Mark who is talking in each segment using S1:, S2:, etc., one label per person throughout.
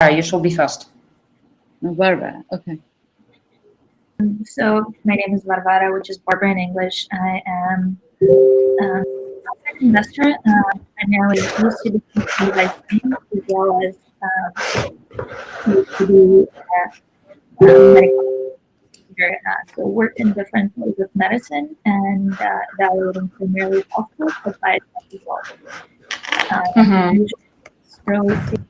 S1: You should be first.
S2: Barbara, okay.
S3: So my name is Varvara, which is Barbara in English. I am a investor, primarily used to be device as well as used to be medical. So worked in different fields of medicine and evaluating primarily healthcare, but biotech as well. Early stage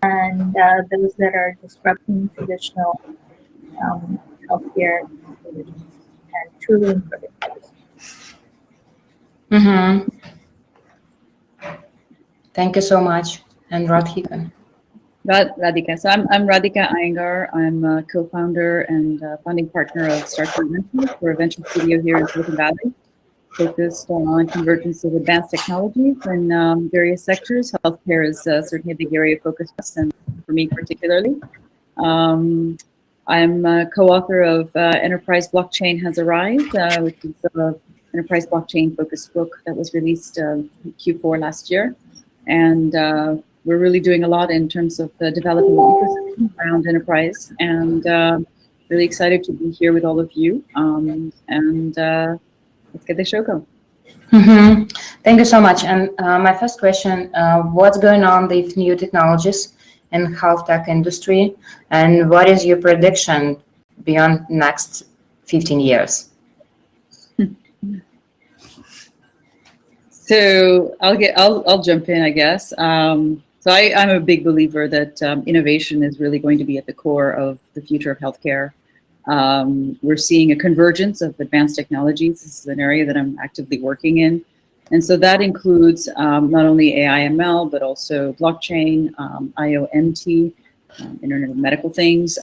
S3: and those that are disrupting traditional healthcare and truly improving others.
S1: Thank you so much. And Radhika.
S2: Radhika. So I'm Radhika Iyengar. I'm a co-founder and founding partner of Startup Ventures. We're a venture studio here in Silicon Valley, focused on convergence of advanced technologies in various sectors. Healthcare is certainly a big area of focus for us, and for me particularly. I'm a co-author of Enterprise Blockchain Has Arrived, which is an enterprise blockchain focused book that was released Q4 last year. And we're really doing a lot in terms of the developing ecosystem around enterprise, and really excited to be here with all of you. Let's get the show going.
S1: Thank you so much. And my first question, what's going on with new technologies in health tech industry, and what is your prediction beyond next 15 years?
S2: So I'll jump in, I guess. So I'm a big believer that innovation is really going to be at the core of the future of healthcare. We're seeing a convergence of advanced technologies. This is an area that I'm actively working in. And so that includes not only AI ML, but also blockchain, IoT, Internet of Medical Things.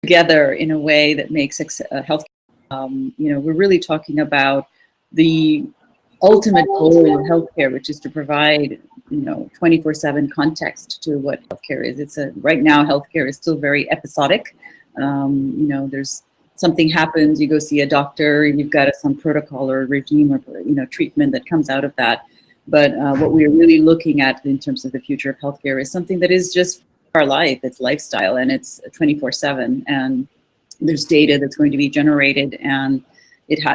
S2: Together in a way that makes healthcare, we're really talking about the ultimate goal of healthcare, which is to provide 24/7 context to what healthcare is. Right now healthcare is still very episodic. There's something happens, you go see a doctor, you've got some protocol or regime or treatment that comes out of that. But what we're really looking at in terms of the future of healthcare is something that is just our life, it's lifestyle, and it's 24/7. And there's data that's going to be generated, and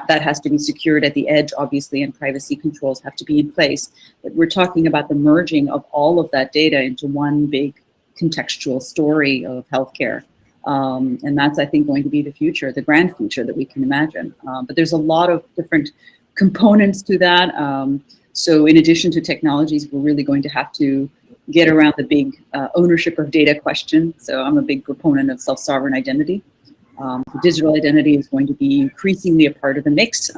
S2: that has to be secured at the edge, obviously, and privacy controls have to be in place. But we're talking about the merging of all of that data into one big contextual story of healthcare. And that's, I think, going to be the future, the grand future that we can imagine. But there's a lot of different components to that. So in addition to technologies, we're really going to have to get around the big ownership of data question. So I'm a big proponent of self-sovereign identity. Digital identity is going to be increasingly a part of the mix.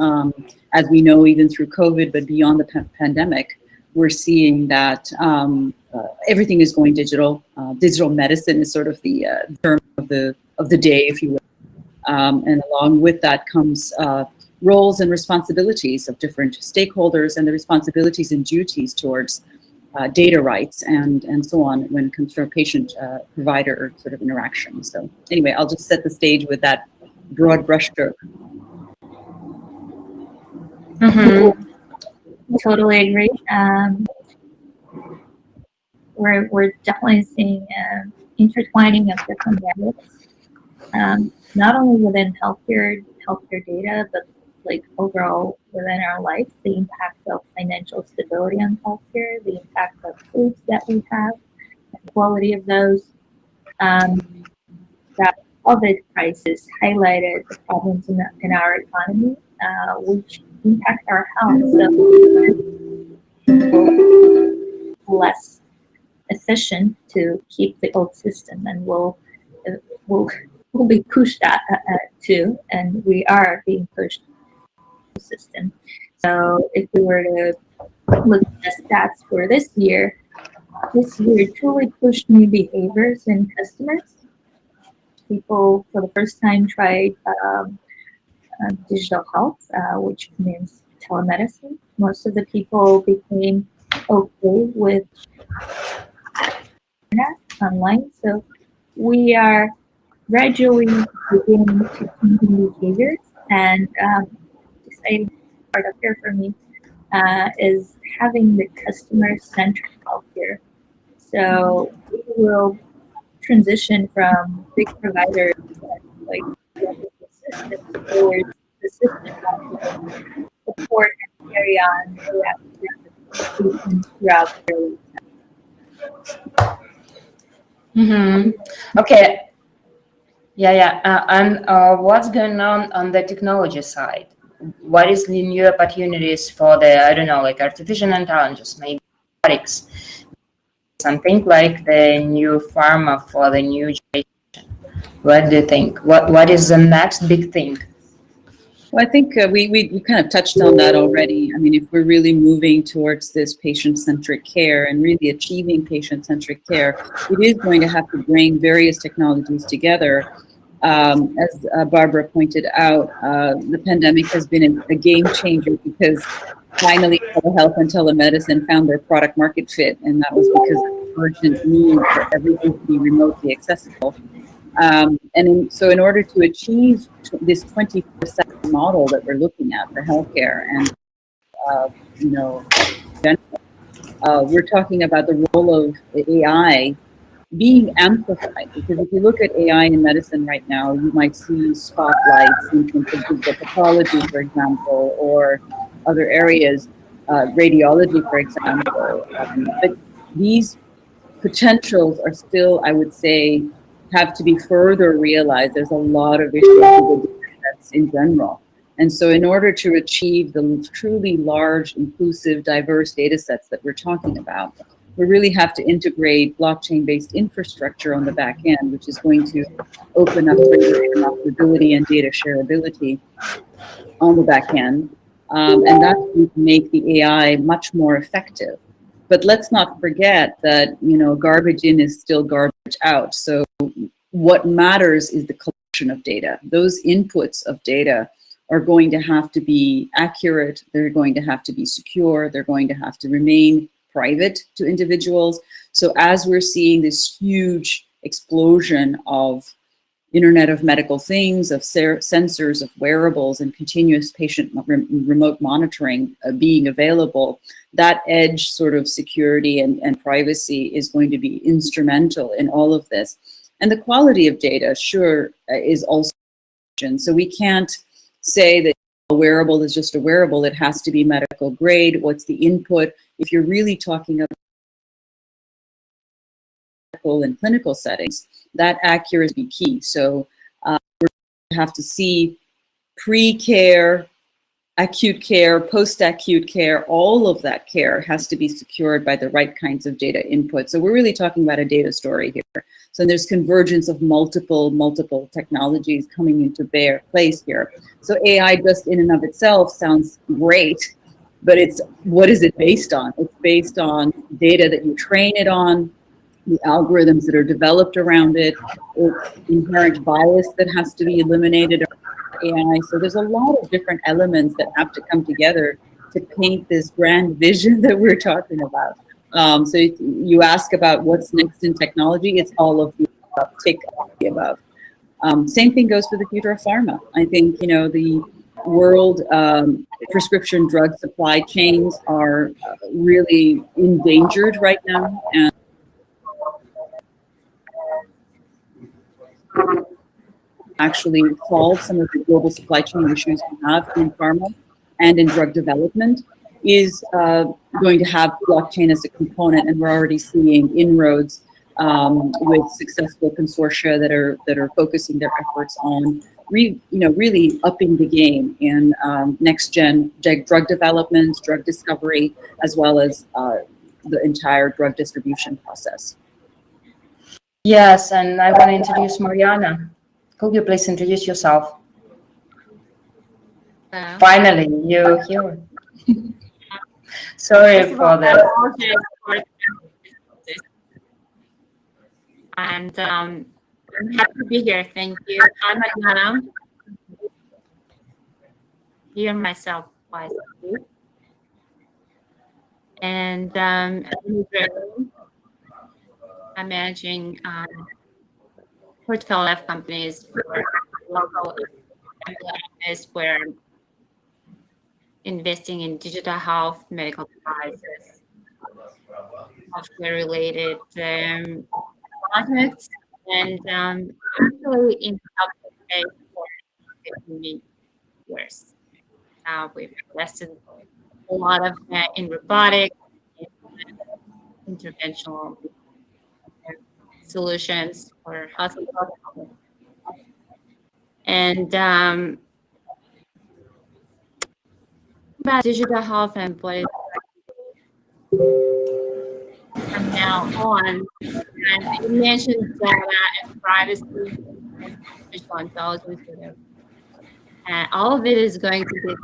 S2: As we know, even through COVID, but beyond the pandemic, we're seeing that everything is going digital. Digital medicine is sort of the term of the day, if you will. And along with that comes roles and responsibilities of different stakeholders, and the responsibilities and duties towards data rights and so on when it comes to a patient-provider sort of interaction. So anyway, I'll just set the stage with that broad brushstroke.
S3: Totally agree. We're definitely seeing intertwining of different areas, not only within healthcare data, but like overall within our life, the impact of financial stability on healthcare, the impact of foods that we have, the quality of those. That COVID crisis highlighted the problems in our economy, which impact our health. So less efficient to keep the old system, and we'll be pushed to, and we are being pushed system. So if we were to look at the stats for this year truly pushed new behaviors in customers. People for the first time tried digital health, which means telemedicine. Most of the people became okay with internet online. So we are gradually beginning to change behaviors, and exciting part up here for me is having the customer-centric healthcare. So we will transition from big providers like systems towards the system that will support and carry on throughout their
S1: Okay. Yeah. And what's going on the technology side? What is the new opportunities for the, I don't know, like artificial intelligence, maybe robotics, something like the new pharma for the new generation? What do you think? What is the next big thing?
S2: Well, I think we kind of touched on that already. I mean, if we're really moving towards this patient-centric care and really achieving patient-centric care, it is going to have to bring various technologies together. As Barbara pointed out, the pandemic has been a game changer because finally telehealth and telemedicine found their product market fit, and that was because of the urgent need for everything to be remotely accessible. So in order to achieve this 24/7 model that we're looking at for healthcare and, we're talking about the role of AI being amplified, because if you look at AI in medicine right now, you might see spotlights in terms of digital pathology, for example, or other areas, radiology, for example. But these potentials are still, I would say, have to be further realized. There's a lot of issues with the data sets in general. And so in order to achieve the truly large, inclusive, diverse data sets that we're talking about, we really have to integrate blockchain-based infrastructure on the back end, which is going to open up greater interoperability and data shareability on the back end. And that's going to make the AI much more effective. But let's not forget that, garbage in is still garbage out. So what matters is the collection of data. Those inputs of data are going to have to be accurate. They're going to have to be secure. They're going to have to remain private to individuals. So as we're seeing this huge explosion of Internet of Medical Things, of sensors, of wearables, and continuous patient remote monitoring being available, that edge sort of security and privacy is going to be instrumental in all of this. And the quality of data, sure, is also, so we can't say that a wearable is just a wearable. It has to be medical grade. What's the input? If you're really talking about medical and clinical settings, that accuracy is key. So we have to see pre-care, acute care, post-acute care, all of that care has to be secured by the right kinds of data input. So we're really talking about a data story here. So there's convergence of multiple technologies coming into place here. So AI just in and of itself sounds great, but what is it based on? It's based on data that you train it on, the algorithms that are developed around it, it's inherent bias that has to be eliminated around AI. So there's a lot of different elements that have to come together to paint this grand vision that we're talking about. So you ask about what's next in technology, it's all of the above, take all of the above. Same thing goes for the future of pharma. I think, the world prescription drug supply chains are really endangered right now, and actually solve some of the global supply chain issues we have in pharma and in drug development is going to have blockchain as a component, and we're already seeing inroads with successful consortia that are focusing their efforts on really upping the game in next gen drug development, drug discovery, as well as the entire drug distribution process.
S1: Yes, and I want to introduce Mariana. Could you please introduce yourself? Finally, you're here. Sorry for that.
S4: And I'm happy to be here. Thank you. I'm Mariana. Hear myself wisely. And I'm managing portfolio of companies for local office where investing in digital health, medical devices, healthcare-related projects, and actually in healthcare space for 15 years. We've invested a lot of in robotics, in interventional solutions for hospitals, and about digital health and what is from now on. And you mentioned data and privacy and artificial intelligence. And all of it is going to be very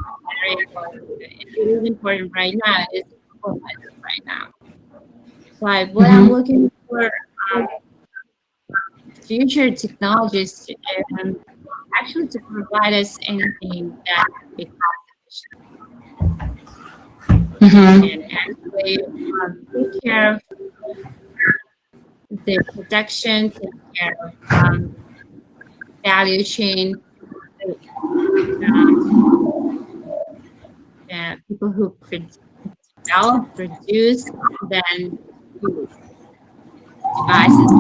S4: important. It is important right now. It's important right now. But what I'm looking for future technologies actually to provide us anything that can be cost efficient and actually take care of the production, take care of value chain, people who develop, produce, then use devices.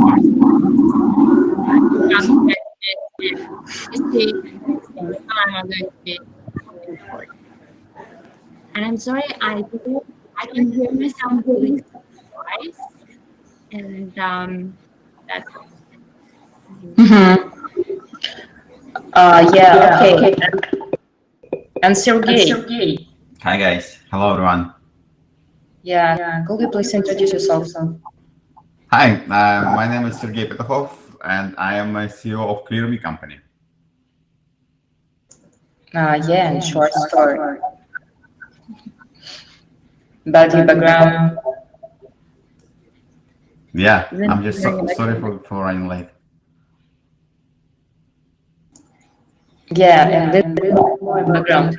S4: And I'm sorry, I can hear myself really twice, and that's
S1: Yeah, okay. And Sergey.
S5: Hi guys. Hello everyone.
S1: Yeah, could you please introduce yourself?
S5: Hi, my name is Sergey Petухov, and I am a CEO of ClearMe company.
S1: Yeah, and short story. About your background.
S5: Yeah, I'm just sorry for running late.
S1: Yeah, and a little more background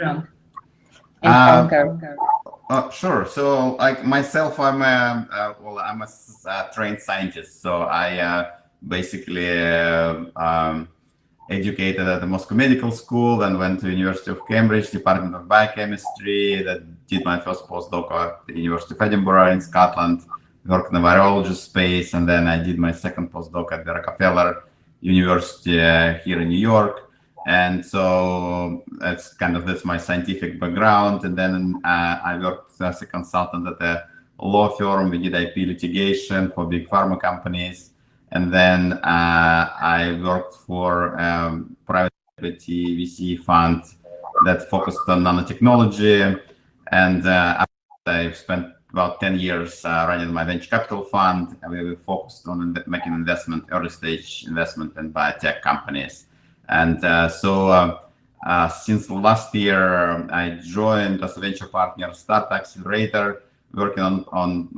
S1: in healthcare.
S5: Sure. So, like myself, I'm a trained scientist. So I basically educated at the Moscow Medical School and went to University of Cambridge, Department of Biochemistry. That did my first postdoc at the University of Edinburgh in Scotland. Worked in the virology space, and then I did my second postdoc at the Rockefeller University here in New York. And so that's my scientific background. And then I worked as a consultant at a law firm. We did IP litigation for big pharma companies. And then I worked for private equity VC fund that focused on nanotechnology. And I've spent about 10 years running my venture capital fund. And we focused on making early stage investment in biotech companies. And since last year, I joined as a venture partner Start Accelerator, working on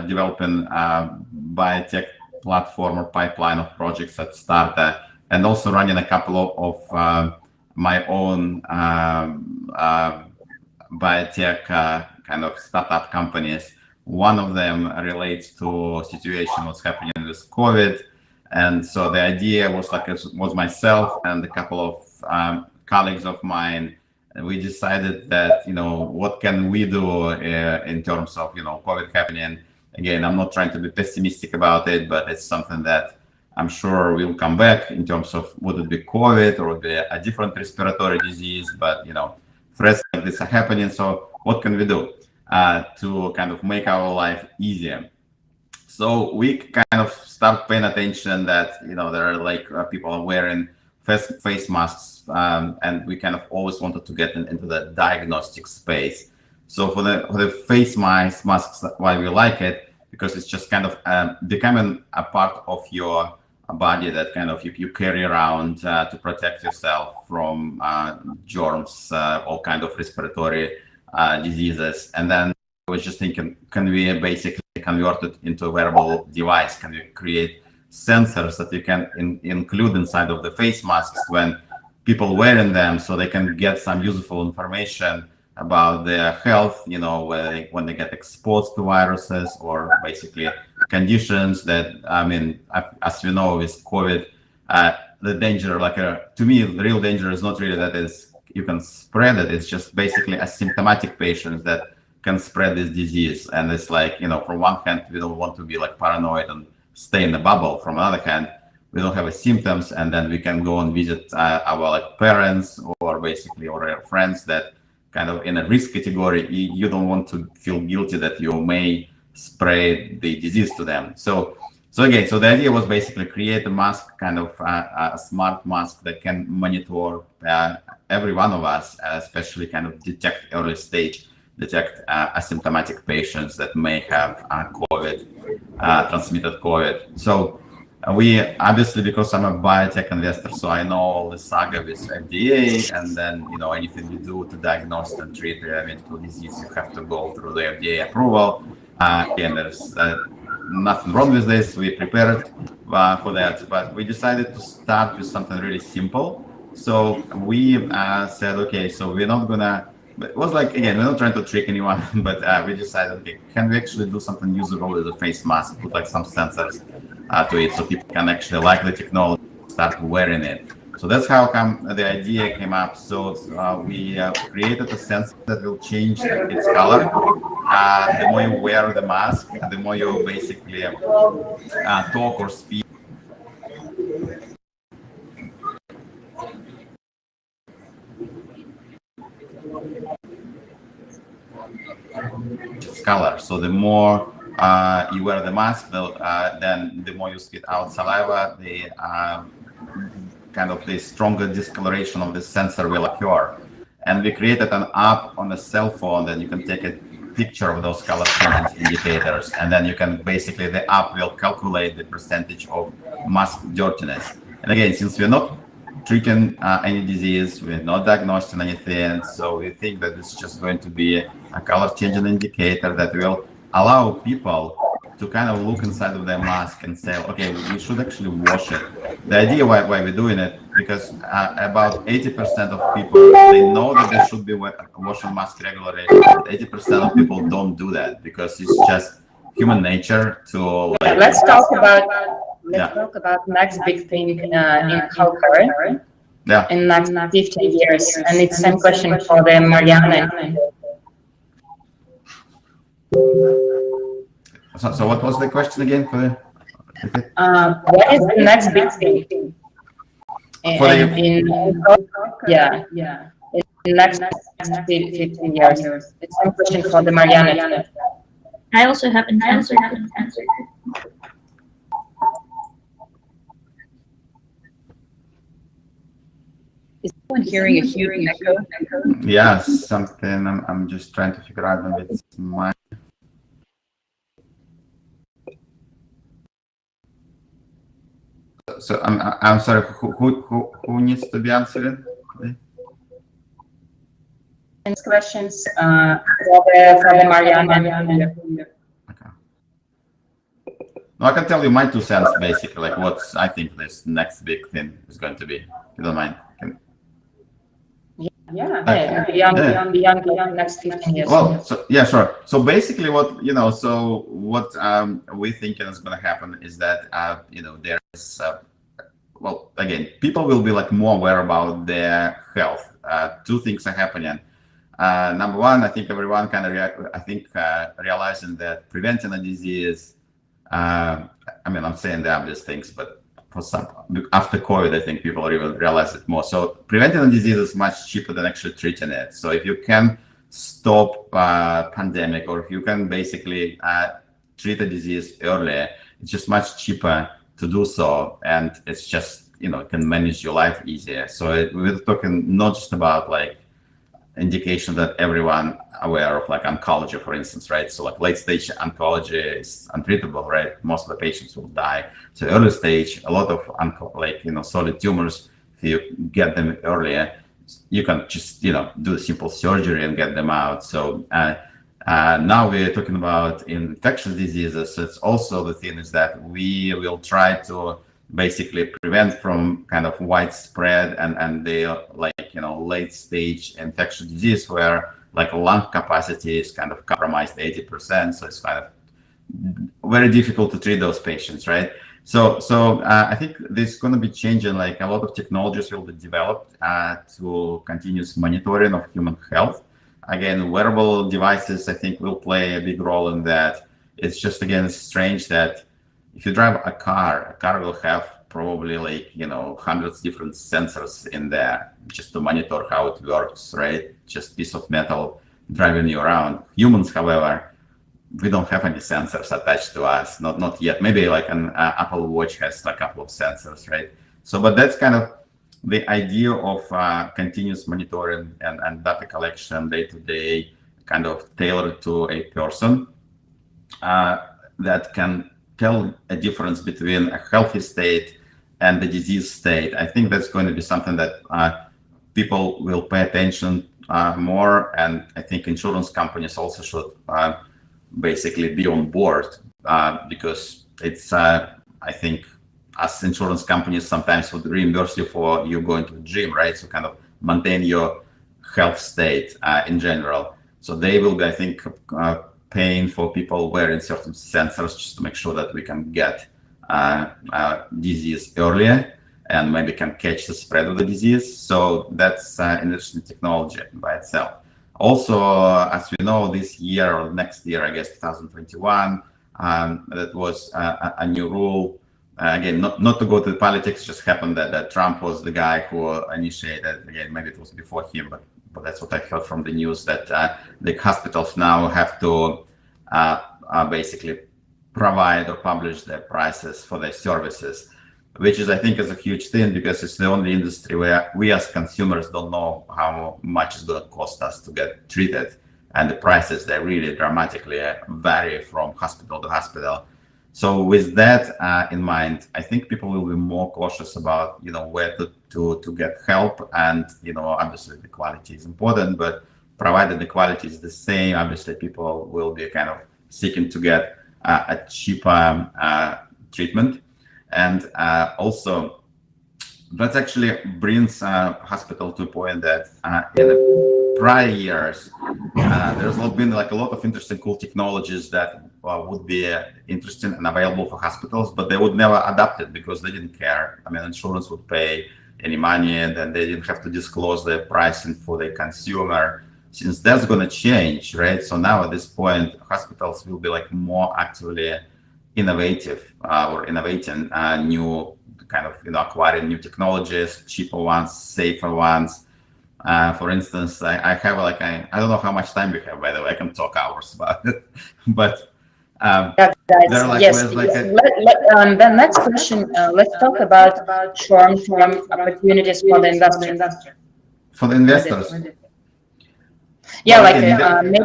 S5: developing a biotech platform or pipeline of projects at Starta, and also running a couple of my own biotech kind of startup companies. One of them relates to a situation what's happening with COVID. And so the idea was myself and a couple of colleagues of mine. And we decided that, what can we do in terms of, COVID happening? Again, I'm not trying to be pessimistic about it, but it's something that I'm sure will come back in terms of would it be COVID or would it be a different respiratory disease? But, threats like this are happening. So what can we do to kind of make our life easier? So we kind of start paying attention that, there are people are wearing face masks, and we kind of always wanted to get into the diagnostic space. So for the face masks, why we like it, because it's just kind of becoming a part of your body that kind of you carry around to protect yourself from germs, all kind of respiratory diseases. And then I was just thinking, can we basically convert it into a wearable device? Can we create sensors that you can include inside of the face masks when people wearing them, so they can get some useful information about their health, when they get exposed to viruses or basically conditions that, as we know with COVID, the danger, to me, the real danger is not really that it's you can spread it. It's just basically asymptomatic patients that can spread this disease. And it's like, you know, from one hand, we don't want to be like paranoid and stay in the bubble. From another hand, we don't have a symptoms, and then we can go and visit our like parents or basically or our friends that kind of in a risk category. You don't want to feel guilty that you may spread the disease to them. So again, so the idea was basically create a mask, kind of a smart mask that can monitor every one of us, especially kind of detect early stage, detect asymptomatic patients that may have COVID, transmitted COVID. So we obviously, because I'm a biotech investor, so I know all the saga with FDA, and then, you know, anything you do to diagnose and treat a medical disease, you have to go through the FDA approval. Again, there's nothing wrong with this. We prepared for that, but we decided to start with something really simple. So we said, okay, so we're not gonna, it was like, again, we're not trying to trick anyone, but we decided, okay, can we actually do something usable with a face mask, put like some sensors to it so people can actually like the technology, start wearing it. So that's how the idea came up. So we created a sensor that will change its color. The more you wear the mask, the more you basically talk or speak. Its color. So the more you wear the mask, then the more you spit out saliva, the kind of the stronger discoloration of the sensor will occur. And we created an app on a cell phone that you can take a picture of those color change indicators, and then you can basically, the app will calculate the percentage of mask dirtiness. And again, since we're not treating any disease, we're not diagnosing anything, so we think that it's just going to be a color changing indicator that will allow people to kind of look inside of their mask and say, okay, we should actually wash it. The idea why we're doing it, because about 80% of people, they know that they should be washing mask regularly, but 80% of people don't do that because it's just human nature to like.
S1: Let's talk about next big thing in HealthCare.
S5: Yeah.
S1: In next 15 years, and it's same question for the Marianne.
S5: So what was the question again for the?
S1: What is the next big thing? In next 15 years. It's a question for the Marianne.
S3: I also haven't answered.
S2: Is someone hearing a huge echo?
S5: Yes, something. I'm just trying to figure out if it's mine. So I'm sorry. Who needs to be answering?
S1: Questions for the Marianne.
S5: Okay. No, I can tell you my 2 cents basically, like what I think this next big thing is going to be. If you don't mind.
S1: Beyond next 15 years.
S5: Well, so yeah, sure. So basically, what we thinking is going to happen is that there's well, again, people will be like more aware about their health. 2 things are happening. Number one, I think everyone kind of realizing that preventing a disease. I mean, I'm saying the obvious things, but for some, after COVID, I think people even realize it more. So preventing a disease is much cheaper than actually treating it. So if you can stop pandemic, or if you can basically treat a disease earlier, it's just much cheaper to do so, and it's just, it can manage your life easier. So we're talking not just about like indication that everyone aware of, like oncology, for instance, right? So like late stage oncology is untreatable, right? Most of the patients will die. So early stage, a lot of solid tumors, if you get them earlier, you can just do a simple surgery and get them out. So now we're talking about infectious diseases. So it's also the thing is that we will try to basically prevent from kind of widespread and the late stage infectious disease where like lung capacity is kind of compromised 80%. So it's kind of very difficult to treat those patients, right? So I think this is going to be changing. Like a lot of technologies will be developed to continuous monitoring of human health. Again, wearable devices, I think, will play a big role in that. It's just, again, it's strange that if you drive a car will have probably like, hundreds of different sensors in there just to monitor how it works, right? Just piece of metal driving you around. Humans, however, we don't have any sensors attached to us, not yet. Maybe like an Apple Watch has a couple of sensors, right? So, but that's kind of the idea of continuous monitoring and data collection day to day, kind of tailored to a person that can tell a difference between a healthy state and the disease state. I think that's going to be something that people will pay attention more, and I think insurance companies also should basically be on board because it's I think as insurance companies sometimes would reimburse you for you going to the gym, right? So kind of maintain your health state in general. So they will be, I think, paying for people wearing certain sensors just to make sure that we can get disease earlier and maybe can catch the spread of the disease. So that's an interesting technology by itself. Also, as we know, this year or next year, I guess 2021, that was a new rule. Again, not to go to the politics, just happened that Trump was the guy who initiated, again, maybe it was before him, but that's what I heard from the news, that the hospitals now have to basically provide or publish their prices for their services, which is, I think, is a huge thing because it's the only industry where we as consumers don't know how much it's going to cost us to get treated. And the prices, they really dramatically vary from hospital to hospital. So with that in mind, I think people will be more cautious about, where to get help. And, obviously the quality is important, but provided the quality is the same, obviously people will be kind of seeking to get a cheaper treatment. And also that actually brings hospital to a point that in the prior years, there's been like a lot of interesting, cool technologies that would be interesting and available for hospitals, but they would never adapt it because they didn't care. I mean, insurance would pay any money and then they didn't have to disclose their pricing for the consumer. Since that's going to change, right? So now at this point, hospitals will be like more actively innovative or innovating new kind of, acquiring new technologies, cheaper ones, safer ones. For instance, I have like, I don't know how much time we have, by the way, I can talk hours about it, but there are like,
S1: yes.
S5: like
S1: The next question, let's talk about short-term opportunities for the investor.
S5: For the investors.
S1: Yeah, well, maybe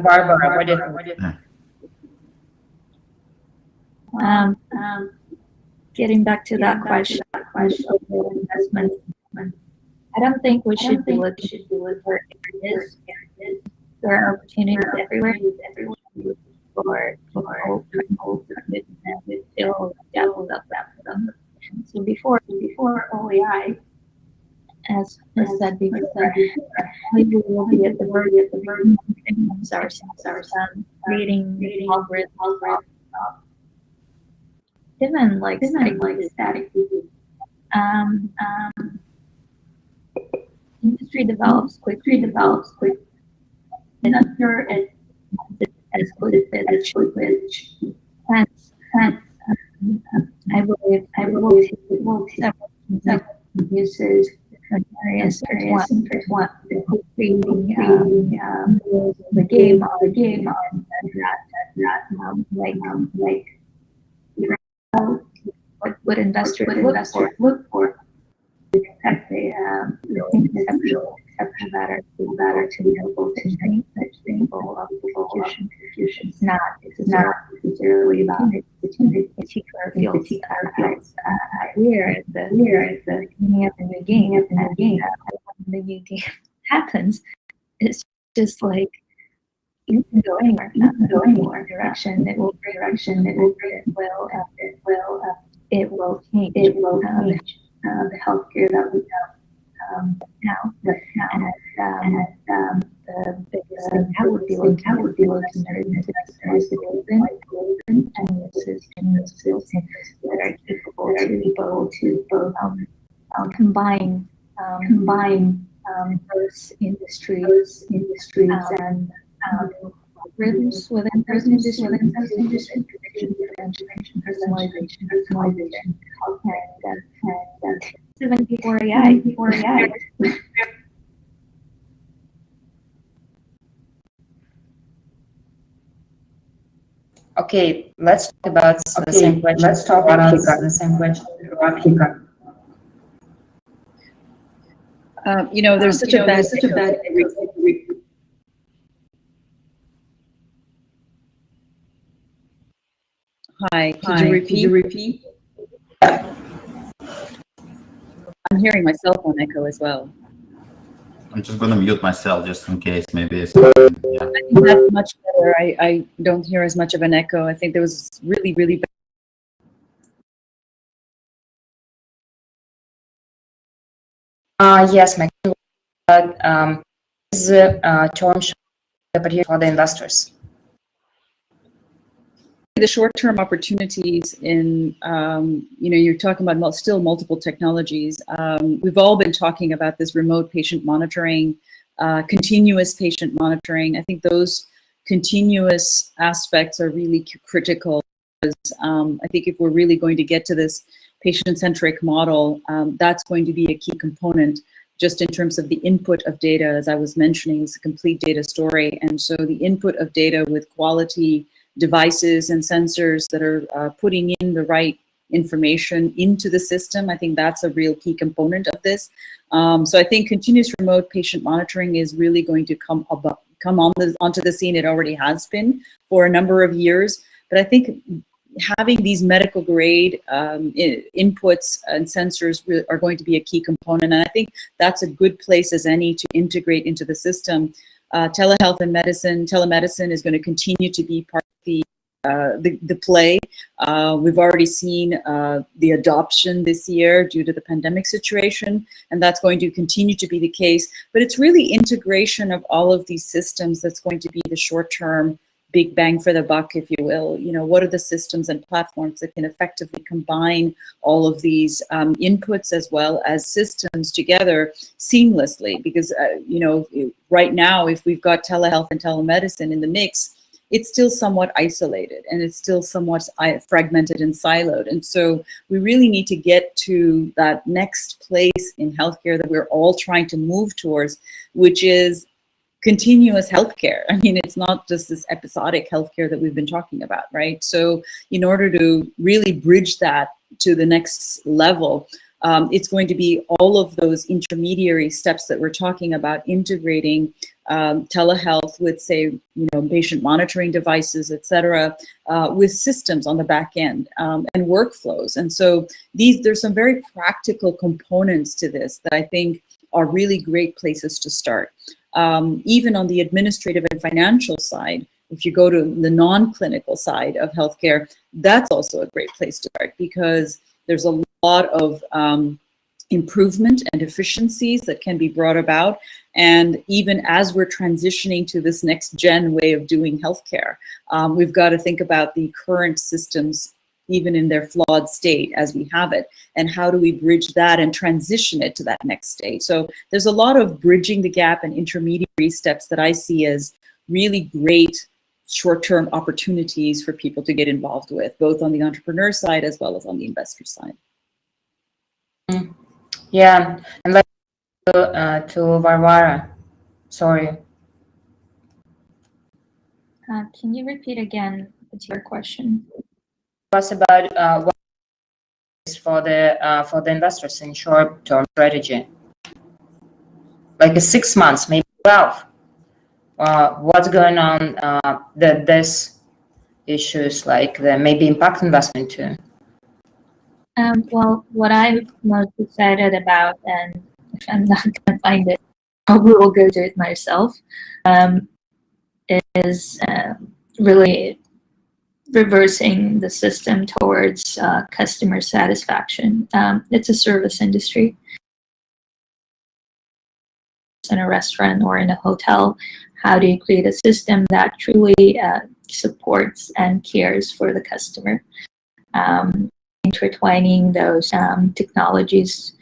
S1: Barbara, what do you think?
S3: Getting back to that question of investment, I don't think we should do it where it is. There are opportunities everywhere for with still depth of that. So before OEI, as I said before, we will be at the verge of creating algorithms. Even like static. Industry develops quick. Not sure as good as it should be. Hence, I believe several uses different areas. One, creating the game on that what investors look for exception matter to be able to think of execution. It's not necessarily about particular fields. We're the beginning of the new game, when the new game happens, it's just like you can go anywhere, not go anywhere direction. It will change. It will change the healthcare that we have now. And the biggest thing I would be looking at is to open and this is that are capable to both combine those industries and rhythms within those industries, prevention, personalization, and even before AI.
S1: Okay, let's talk about the same question. Let's talk about the same question. RADHIKA.
S2: You know, there's such a bad. Hi, could you repeat? I'm hearing myself on echo as well.
S5: I'm just going to mute myself just in case. Maybe it's,
S2: I think that's much better. I don't hear as much of an echo. I think there was really bad.
S1: Yes, my is term for the investors.
S2: The short-term opportunities in, you know, you're talking about still multiple technologies. We've all been talking about this remote patient monitoring, continuous patient monitoring. I think those continuous aspects are really critical. Because, I think if we're really going to get to this patient-centric model, that's going to be a key component just in terms of the input of data. As I was mentioning, it's a complete data story. And so the input of data with quality devices and sensors that are putting in the right information into the system, I think that's a real key component of this. So I think continuous remote patient monitoring is really going to come onto the scene. It already has been for a number of years, but I think having these medical grade inputs and sensors are going to be a key component. And I think that's a good place as any to integrate into the system. Telehealth and telemedicine is going to continue to be part of the play. We've already seen the adoption this year due to the pandemic situation, and that's going to continue to be the case. But it's really integration of all of these systems that's going to be the short-term big bang for the buck, if you will. You know, what are the systems and platforms that can effectively combine all of these inputs as well as systems together seamlessly? Because, you know, right now, if we've got telehealth and telemedicine in the mix, it's still somewhat isolated and it's still somewhat fragmented and siloed. And so we really need to get to that next place in healthcare that we're all trying to move towards, which is continuous healthcare. I mean, it's not just this episodic healthcare that we've been talking about, right? So in order to really bridge that to the next level, it's going to be all of those intermediary steps that we're talking about, integrating telehealth with, say, you know, patient monitoring devices, et cetera, with systems on the back end and workflows. And so there's some very practical components to this that I think are really great places to start. Even on the administrative and financial side, if you go to the non-clinical side of healthcare, that's also a great place to start because there's a lot of improvement and efficiencies that can be brought about. And even as we're transitioning to this next gen way of doing healthcare, we've got to think about the current systems even in their flawed state as we have it, and how do we bridge that and transition it to that next state. So there's a lot of bridging the gap and intermediary steps that I see as really great short-term opportunities for people to get involved with, both on the entrepreneur side as well as on the investor side.
S1: Yeah, and let's go to Varvara. Sorry.
S3: Can you repeat again your question?
S1: Was about what is for the investors in short-term strategy, like 6 months, maybe 12. What's going on? This issues like the maybe impact investment too.
S3: Well, what I'm most excited about, and if I'm not going to find it, I will go do it myself, is really reversing the system towards customer satisfaction. It's a service industry. In a restaurant or in a hotel, how do you create a system that truly supports and cares for the customer? intertwining those technologies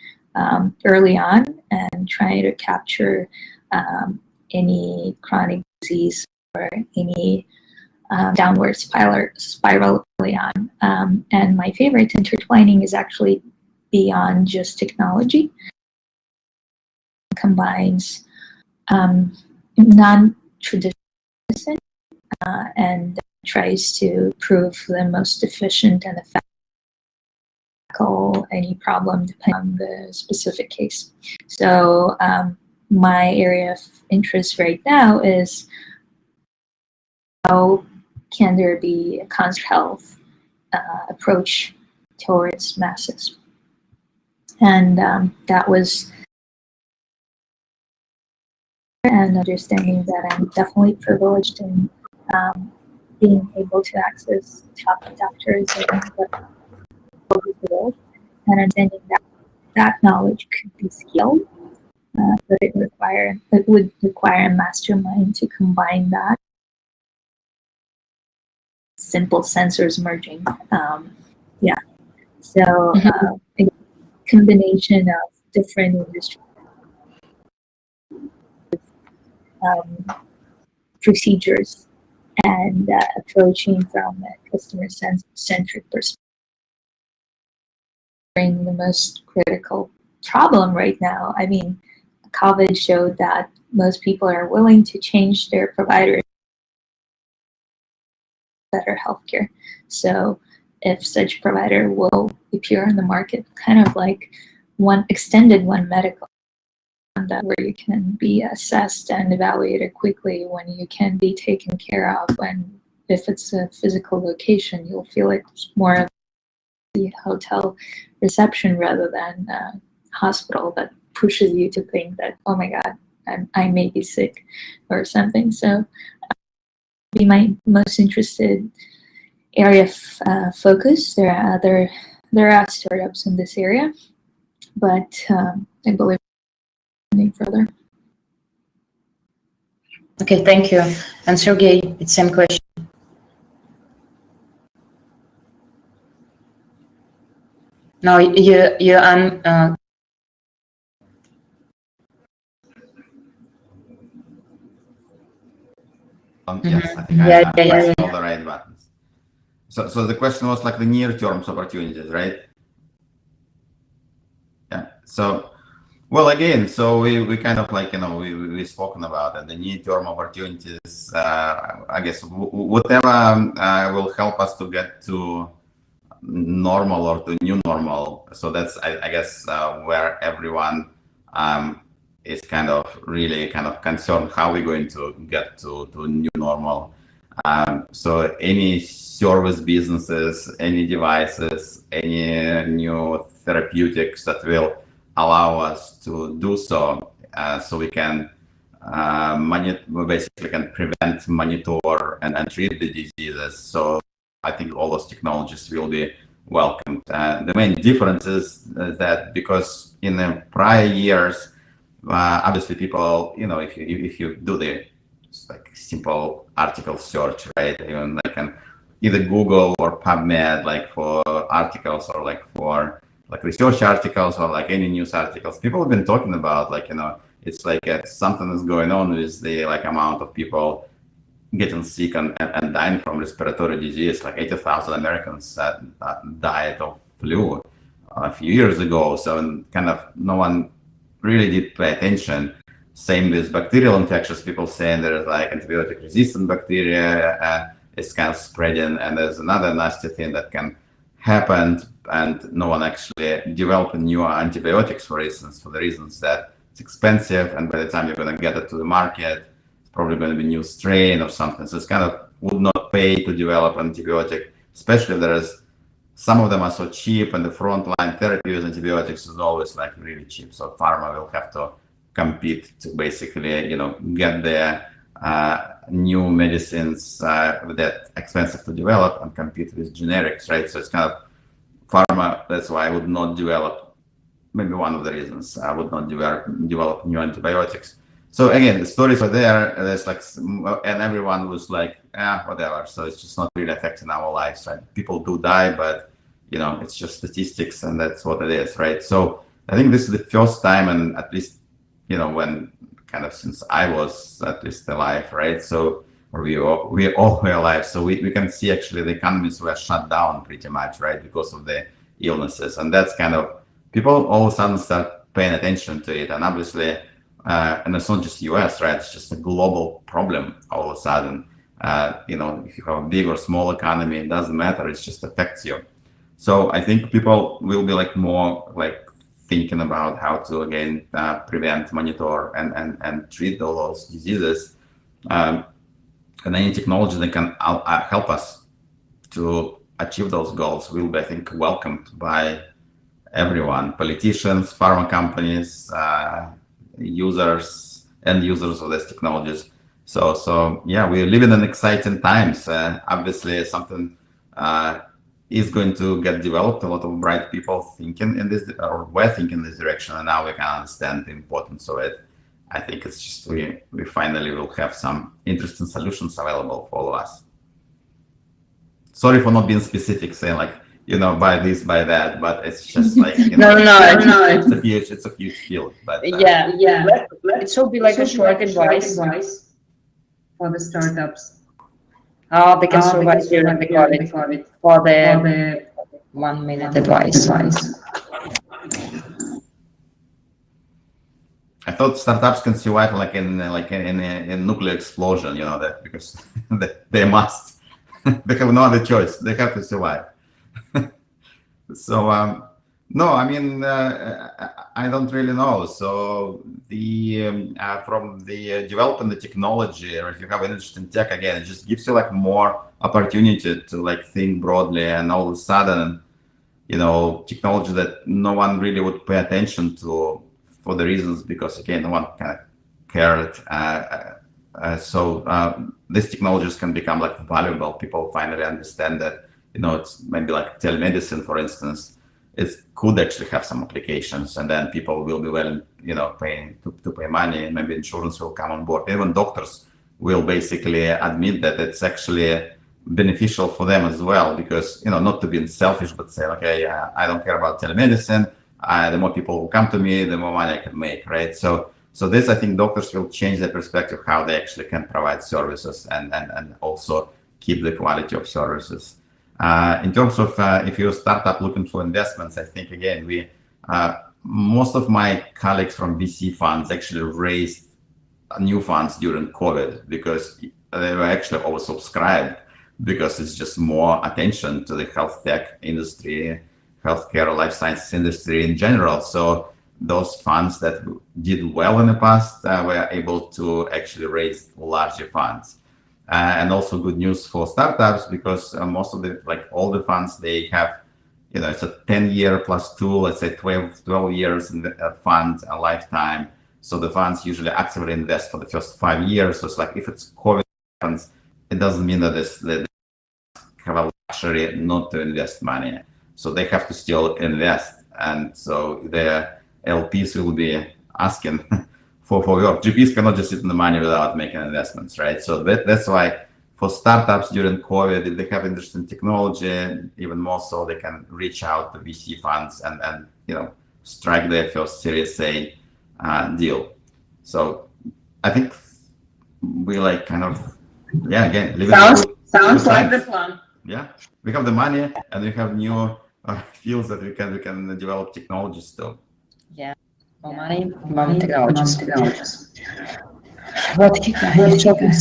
S3: early on and trying to capture any chronic disease or any downward spiral early on. And my favorite intertwining is actually beyond just technology. It combines non-traditional medicine and tries to prove the most efficient and effective any problem depending on the specific case. So my area of interest right now is how can there be a constituent health approach towards masses. And that was an understanding that I'm definitely privileged in being able to access top doctors and the world, and understanding that that knowledge could be scaled, but it would require a mastermind to combine that. Simple sensors merging, yeah. So a combination of different industries, procedures, and approaching from a customer-centric perspective. The most critical problem right now. I mean, COVID showed that most people are willing to change their provider better healthcare. So if such provider will appear in the market, kind of like one medical, where you can be assessed and evaluated quickly, when you can be taken care of, and if it's a physical location, you'll feel it's more of the hotel reception rather than a hospital that pushes you to think that, oh my God, I may be sick or something. So be my most interested area of focus. There are startups in this area, but I believe anything further.
S1: Okay, thank you. And Sergey, it's same question. No, you
S5: Yes, I think I pressed all the right buttons. So the question was like the near-term opportunities, right? Yeah. So, well, again, so we kind of like, we spoken about it, the near-term opportunities. I guess whatever will help us to get to normal or to new normal. So that's I guess where everyone is kind of really kind of concerned how we're going to get to new normal. So any service businesses, any devices, any new therapeutics that will allow us to do so, so we can basically can prevent, monitor, and treat the diseases. So I think all those technologies will be welcomed. The main difference is that because in the prior years, obviously people, if you do the like simple article search, right, even like an either Google or PubMed, like for articles or like for like research articles or like any news articles, people have been talking about like, it's like something is going on with the like amount of people getting sick and dying from respiratory disease. Like 80,000 Americans died of flu a few years ago. So kind of no one really did pay attention. Same with bacterial infections. People saying there's like antibiotic resistant bacteria is kind of spreading, and there's another nasty thing that can happen, and no one actually developed new antibiotics, for instance, for the reasons that it's expensive, and by the time you're going to get it to the market, probably going to be a new strain or something. So it's kind of would not pay to develop antibiotic, especially if there is some of them are so cheap, and the frontline therapy with antibiotics is always like really cheap. So pharma will have to compete to basically, get their new medicines that expensive to develop and compete with generics, right? So it's kind of pharma. That's why I would not develop. Maybe one of the reasons I would not develop new antibiotics. So again, the stories are there. There's like, and everyone was like, whatever. So it's just not really affecting our lives, right? People do die, but it's just statistics and that's what it is, right? So I think this is the first time, and at least, when kind of since I was at least alive, right? So, or we all were alive. So we can see actually the economies were shut down pretty much, right? Because of the illnesses. And that's kind of, people all of a sudden start paying attention to it. And obviously, and it's not just US, right? It's just a global problem all of a sudden. If you have a big or small economy, it doesn't matter. It just affects you. So I think people will be more thinking about how to again prevent, monitor, and treat all those diseases. And any technology that can help us to achieve those goals will be, I think, welcomed by everyone: politicians, pharma companies, users, end users of these technologies. So yeah, we live in exciting times. Obviously, something is going to get developed. A lot of bright people thinking in this, or were thinking in this direction, and now we can understand the importance of it. I think it's just we finally will have some interesting solutions available for all of us. Sorry for not being specific, saying buy this, buy that, but it's just
S1: no,
S5: it's a huge field. But
S1: yeah, it should be a short advice for the startups. How they can survive during the COVID for the 1 minute advice.
S5: I thought startups can survive in a nuclear explosion, that because they must. They have no other choice. They have to survive. So no, I mean I don't really know. So the from the developing the technology, or if you have an interest in tech, again, it just gives you more opportunity to think broadly, and all of a sudden, technology that no one really would pay attention to for the reasons because again, no one kind of cared. So these technologies can become valuable. People finally understand that it's maybe telemedicine, for instance. It could actually have some applications, and then people will be willing, paying to pay money, and maybe insurance will come on board. Even doctors will basically admit that it's actually beneficial for them as well, because not to be selfish, but say, okay, I don't care about telemedicine. The more people who come to me, the more money I can make, right? So this, I think, doctors will change their perspective how they actually can provide services and also keep the quality of services. In terms of if you're a startup looking for investments, I think again most of my colleagues from VC funds actually raised new funds during COVID because they were actually oversubscribed, because it's just more attention to the health tech industry, healthcare, life sciences industry in general. So those funds that did well in the past were able to actually raise larger funds. And also good news for startups, because most of the, all the funds, they have, it's a 10-year plus 2, let's say 12 years in the fund, a lifetime. So the funds usually actively invest for the first 5 years. So it's if it's COVID happens, it doesn't mean that they have a luxury not to invest money. So they have to still invest. And so the LPs will be asking for work. GPs cannot just sit in the money without making investments, right? So that's why for startups during COVID, if they have interest in technology, even more so, they can reach out to VC funds and strike their first Series A deal. So I think we again,
S1: sounds like the plan.
S5: Yeah, we have the money and we have new fields that we can develop technologies still.
S1: Yeah. More money, more technologies. What do you think? What do you think?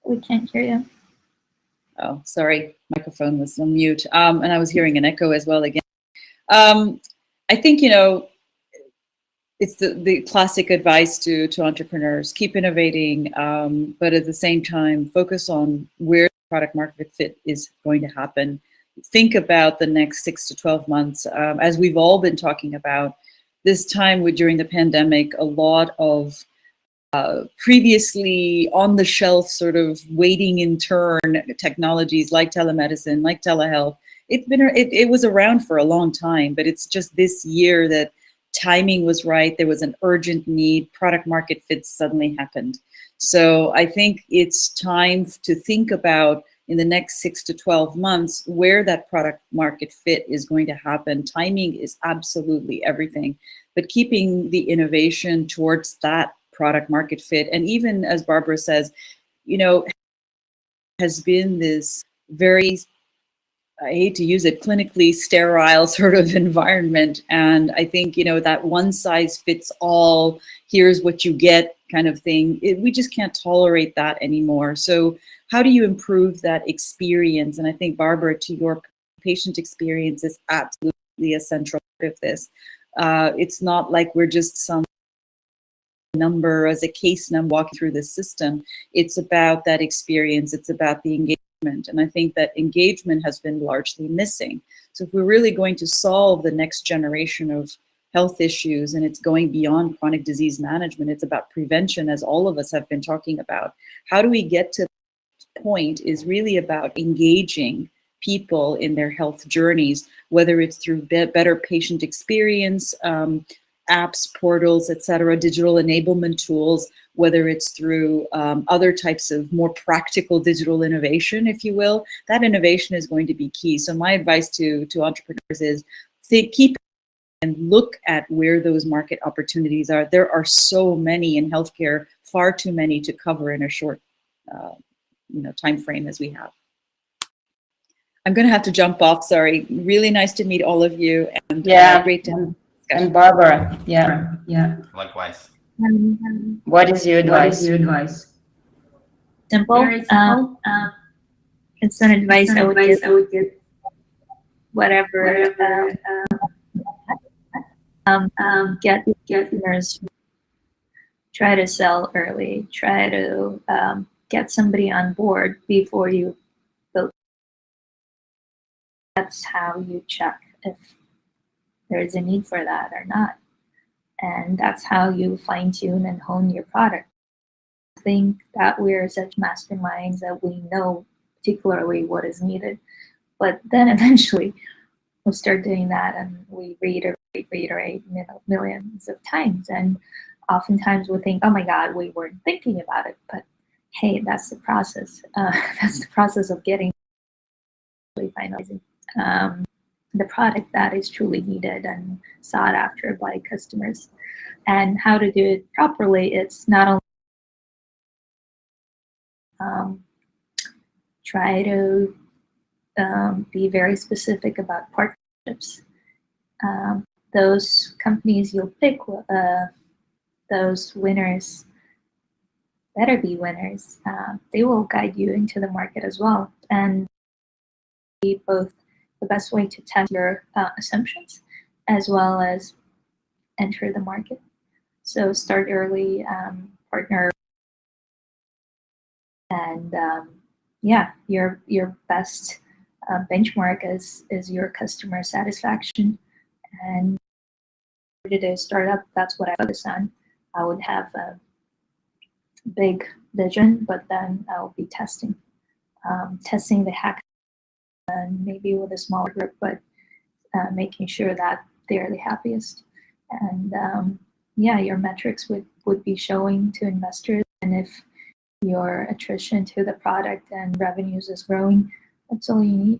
S3: We can't hear you.
S2: Oh, sorry, microphone was on mute. And I was hearing an echo as well again. I think, it's the classic advice to entrepreneurs: keep innovating, but at the same time, focus on where product market fit is going to happen. Think about the next 6 to 12 months. As we've all been talking about, this time during the pandemic, a lot of previously on the shelf sort of waiting in turn technologies like telemedicine, like telehealth, it was around for a long time, but it's just this year that timing was right. There was an urgent need. Product market fit suddenly happened. So I think it's time to think about in the next 6 to 12 months where that product market fit is going to happen. Timing is absolutely everything, but keeping the innovation towards that product market fit. And even as Barbara says, you know, has been this very, I hate to use it, clinically sterile sort of environment. And I think, you know, that one size fits all, here's what you get kind of thing, we just can't tolerate that anymore. So how do you improve that experience? And I think, Barbara, to your patient experience is absolutely a central part of this. It's not like we're just some number as a case number walking through the system. It's about that experience. It's about the engagement. And I think that engagement has been largely missing. So if we're really going to solve the next generation of health issues, and it's going beyond chronic disease management, it's about prevention, as all of us have been talking about. How do we get to that point is really about engaging people in their health journeys, whether it's through better patient experience, apps, portals, etc., digital enablement tools, whether it's through other types of more practical digital innovation, if you will. That innovation is going to be key. So my advice to entrepreneurs is keep and look at where those market opportunities are. There are so many in healthcare, far too many to cover in a short time frame as we have. I'm going to have to jump off. Sorry. Really nice to meet all of you, and great to have.
S1: And Barbara, yeah.
S5: Likewise.
S1: What is your advice?
S3: Simple. It's an advice I would give. Whatever. Get customers. Try to sell early. Try to get somebody on board before you build. That's how you check if there is a need for that or not. And that's how you fine tune and hone your product. I think that we're such masterminds that we know particularly what is needed. But then eventually we'll start doing that, and we reiterate millions of times. And oftentimes we think, oh my God, we weren't thinking about it. But hey, that's the process. That's the process of getting finalizing the product that is truly needed and sought after by customers. And how to do it properly, it's not only try to be very specific about partnerships. Those companies you'll pick, those winners better be winners. They will guide you into the market as well, and be both the best way to test your assumptions as well as enter the market. So start early, partner, and your best benchmark is your customer satisfaction. And to start up, that's what I focus on. I would have a big vision, but then I'll be testing the hack, and maybe with a smaller group, but making sure that they're the happiest. And your metrics would be showing to investors, and if your attrition to the product and revenues is growing, that's all you need.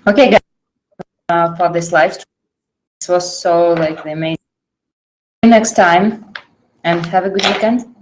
S1: Okay, guys, for this live stream, this was so amazing. See you next time, and have a good weekend.